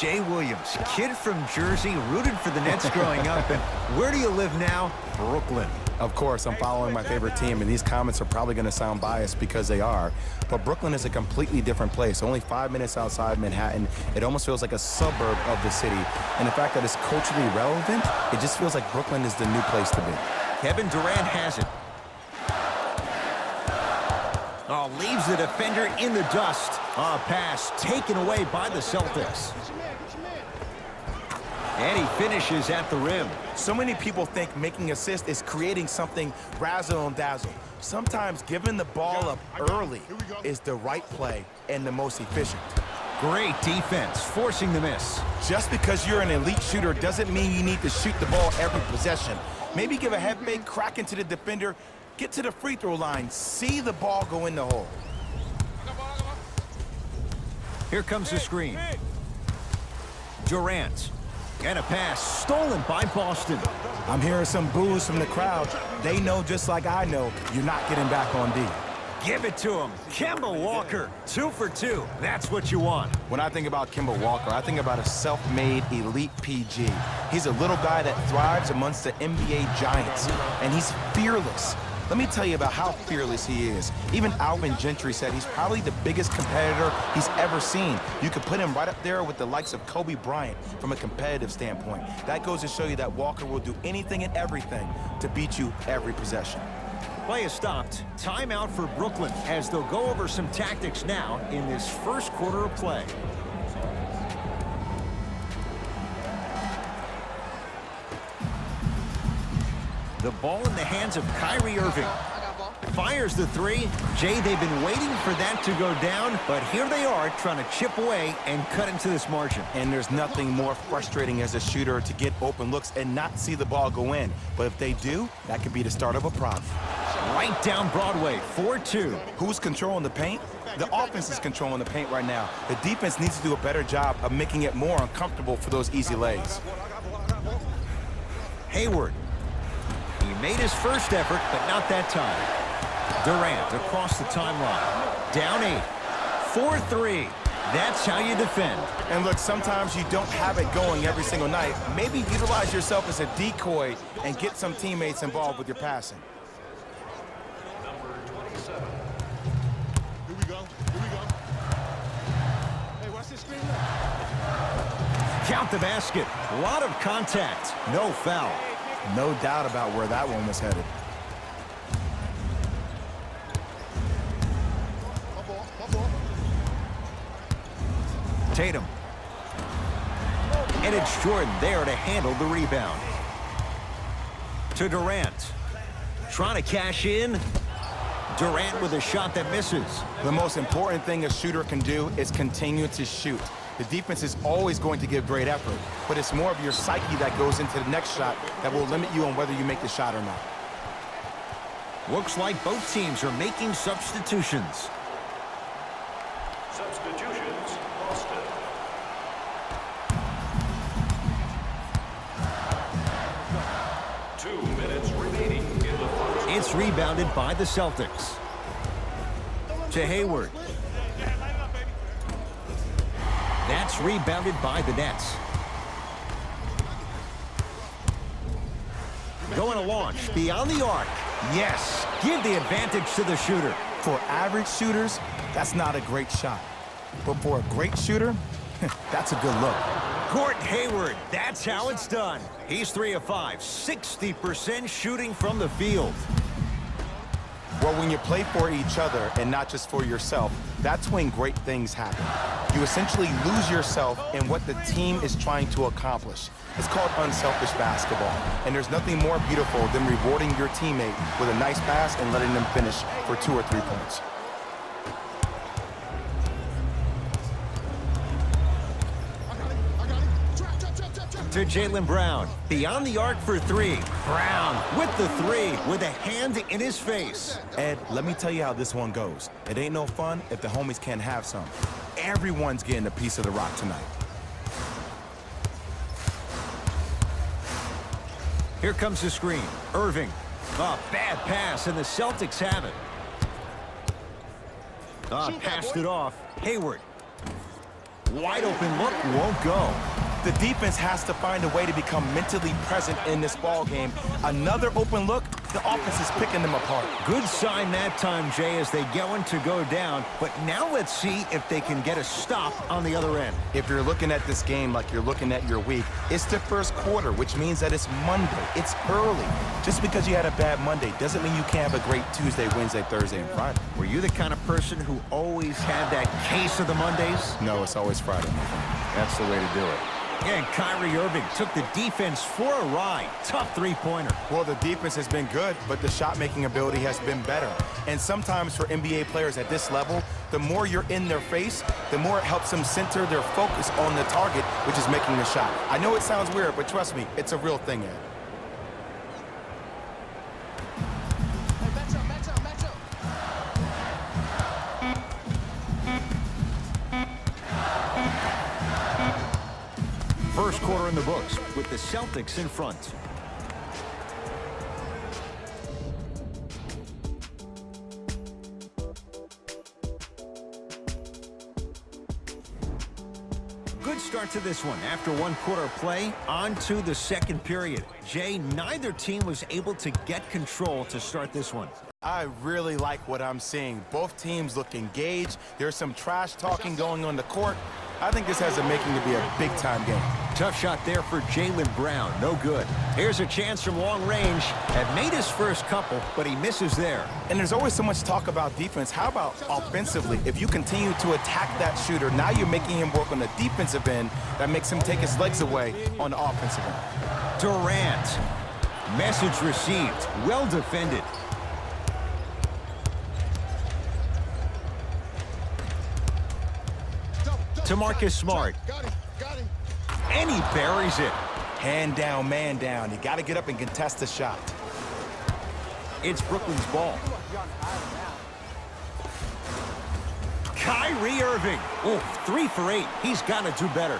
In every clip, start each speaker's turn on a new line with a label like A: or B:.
A: Jay Williams, kid from Jersey, rooted for the Nets growing up. And where do you live now? Brooklyn.
B: Of course, I'm following my favorite team, and these comments are probably going to sound biased because they are. But Brooklyn is a completely different place. Only 5 minutes outside Manhattan. It almost feels like a suburb of the city. And the fact that it's culturally relevant, it just feels like Brooklyn is the new place to be.
A: Kevin Durant has it. Oh, leaves the defender in the dust. A pass taken away by the Celtics. And he finishes at the rim.
B: So many people think making assists is creating something razzle and dazzle. Sometimes giving the ball up early is the right play and the most efficient.
A: Great defense, forcing the miss.
B: Just because you're an elite shooter doesn't mean you need to shoot the ball every possession. Maybe give a head fake, crack into the defender, get to the free throw line, see the ball go in the hole.
A: Here comes the screen. Durant. And a pass stolen by Boston.
B: I'm hearing some boos from the crowd. They know just like I know you're not getting back on D.
A: Give it to him. Kemba Walker, 2 for 2. That's what you want.
B: When I think about Kemba Walker, I think about a self-made elite PG. He's a little guy that thrives amongst the NBA giants, and he's fearless. Let me tell you about how fearless he is. Even Alvin Gentry said he's probably the biggest competitor he's ever seen. You could put him right up there with the likes of Kobe Bryant from a competitive standpoint. That goes to show you that Walker will do anything and everything to beat you every possession.
A: Play is stopped. Timeout for Brooklyn as they'll go over some tactics now in this first quarter of play. The ball in the hands of Kyrie Irving. Fires the three. Jay, they've been waiting for that to go down, but here they are trying to chip away and cut into this margin.
B: And there's nothing more frustrating as a shooter to get open looks and not see the ball go in. But if they do, that could be the start of a problem.
A: Right down Broadway, 4-2.
B: Who's controlling the paint? The offense is controlling the paint right now. The defense needs to do a better job of making it more uncomfortable for those easy lays.
A: Hayward. He made his first effort, but not that time. Durant across the timeline. Down 8. 4-3. That's how you defend.
B: And look, sometimes you don't have it going every single night. Maybe utilize yourself as a decoy and get some teammates involved with your passing.
C: Number 27. Here we go. Here we go. Hey, watch this screen.
A: Count the basket. A lot of contact. No foul.
B: No doubt about where that one was headed.
A: Tatum. And it's Jordan there to handle the rebound. To Durant. Trying to cash in. Durant with a shot that misses.
B: The most important thing a shooter can do is continue to shoot. The defense is always going to give great effort, but it's more of your psyche that goes into the next shot that will limit you on whether you make the shot or not.
A: Looks like both teams are making substitutions.
C: Substitutions, Boston. Two minutes remaining in the first.
A: It's rebounded by the Celtics. To Hayward. That's rebounded by the Nets. Going to launch beyond the arc. Yes, give the advantage to the shooter.
B: For average shooters, that's not a great shot. But for a great shooter, that's a good look.
A: Gordon Hayward, that's how it's done. He's 3 of 5, 60% shooting from the field.
B: Well, when you play for each other and not just for yourself, that's when great things happen. You essentially lose yourself in what the team is trying to accomplish. It's called unselfish basketball, and there's nothing more beautiful than rewarding your teammate with a nice pass and letting them finish for 2 or 3 points.
A: To Jaylen Brown, beyond the arc for 3. Brown with the 3, with a hand in his face.
B: Ed, let me tell you how this one goes. It ain't no fun if the homies can't have some. Everyone's getting a piece of the rock tonight.
A: Here comes the screen. Irving. A bad pass, and the Celtics have it. Passed it off. Hayward. Wide open look won't go.
B: The defense has to find a way to become mentally present in this ball game. Another open look, the offense is picking them apart.
A: Good sign that time, Jay, as they to go down. But now let's see if they can get a stop on the other end.
B: If you're looking at this game like you're looking at your week, it's the first quarter, which means that it's Monday. It's early. Just because you had a bad Monday doesn't mean you can't have a great Tuesday, Wednesday, Thursday, and Friday.
A: Were you the kind of person who always had that case of the Mondays?
B: No, it's always Friday. That's the way to do it.
A: And Kyrie Irving took the defense for a ride. Tough three-pointer.
B: Well, the defense has been good, but the shot-making ability has been better. And sometimes for NBA players at this level, the more you're in their face, the more it helps them center their focus on the target, which is making the shot. I know it sounds weird, but trust me, it's a real thing, Ed.
A: First quarter in the books with the Celtics in front. Good start to this one. After one quarter play, on to the second period. Jay, neither team was able to get control to start this one.
B: I really like what I'm seeing. Both teams look engaged. There's some trash talking going on the court. I think this has the making to be a big-time game.
A: Tough shot there for Jaylen Brown. No good. Here's a chance from long range. Had made his first couple, but he misses there.
B: And there's always so much talk about defense. How about offensively? If you continue to attack that shooter, now you're making him work on the defensive end. That makes him take his legs away on the offensive end.
A: Durant. Message received. Well defended. To Marcus Smart.
C: Got him.
A: And he buries it.
B: Hand down, man down. You got to get up and contest the shot.
A: It's Brooklyn's ball. Kyrie Irving. Oh, 3 for 8. He's got to do better.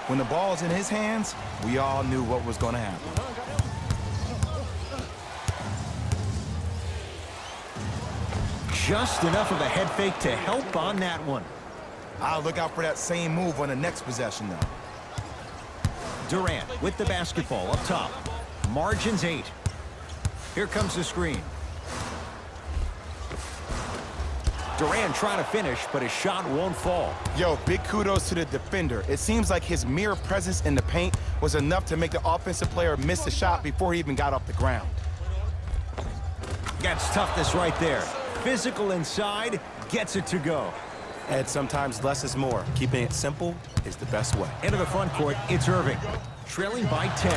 B: When the ball's in his hands, we all knew what was going to happen.
A: Just enough of a head fake to help on that one.
B: I'll look out for that same move on the next possession, though.
A: Durant with the basketball up top. Margins 8. Here comes the screen. Durant trying to finish, but his shot won't fall.
B: Yo, big kudos to the defender. It seems like his mere presence in the paint was enough to make the offensive player miss the shot before he even got off the ground.
A: That's toughness right there. Physical inside, gets it to go.
B: Ed, sometimes less is more. Keeping it simple is the best way.
A: Into the front court, it's Irving. Trailing by 10.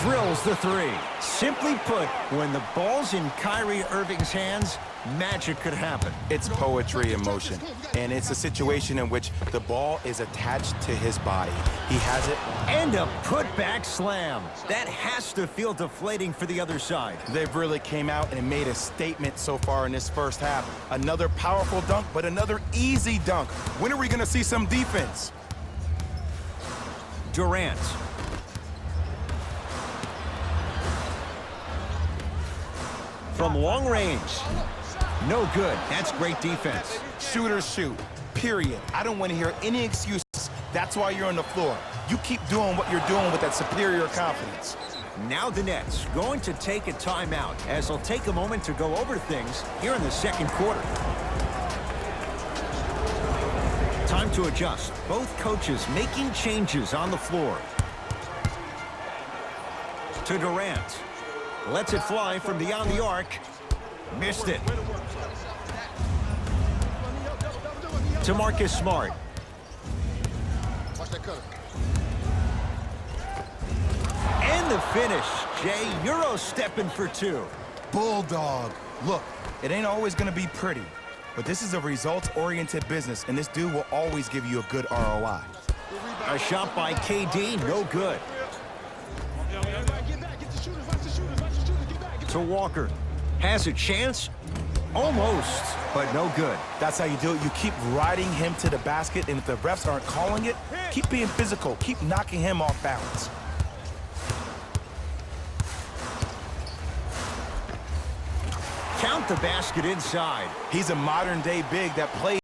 A: Drills the 3. Simply put, when the ball's in Kyrie Irving's hands, magic could happen.
B: It's poetry in motion, and it's a situation in which the ball is attached to his body. He has it.
A: And a putback slam. That has to feel deflating for the other side.
B: They've really came out and made a statement so far in this first half. Another powerful dunk, but another easy dunk. When are we going to see some defense?
A: Durant. From long range. No good. That's great defense.
B: Shooters shoot, period. I don't want to hear any excuses. That's why you're on the floor. You keep doing what you're doing with that superior confidence.
A: Now the Nets going to take a timeout as they'll take a moment to go over things here in the second quarter. Time to adjust. Both coaches making changes on the floor. To Durant. Lets it fly from beyond the arc. Missed it. To Marcus Smart.
C: Watch that cutter.
A: And the finish. Jay, Euro stepping for 2.
B: Bulldog. Look, it ain't always going to be pretty, but this is a results-oriented business, and this dude will always give you a good ROI.
A: A shot by KD, no good. To Walker. Has a chance? Almost, but no good.
B: That's how you do it. You keep riding him to the basket, and if the refs aren't calling it, keep being physical. Keep knocking him off balance.
A: Count the basket inside.
B: He's a modern-day big that plays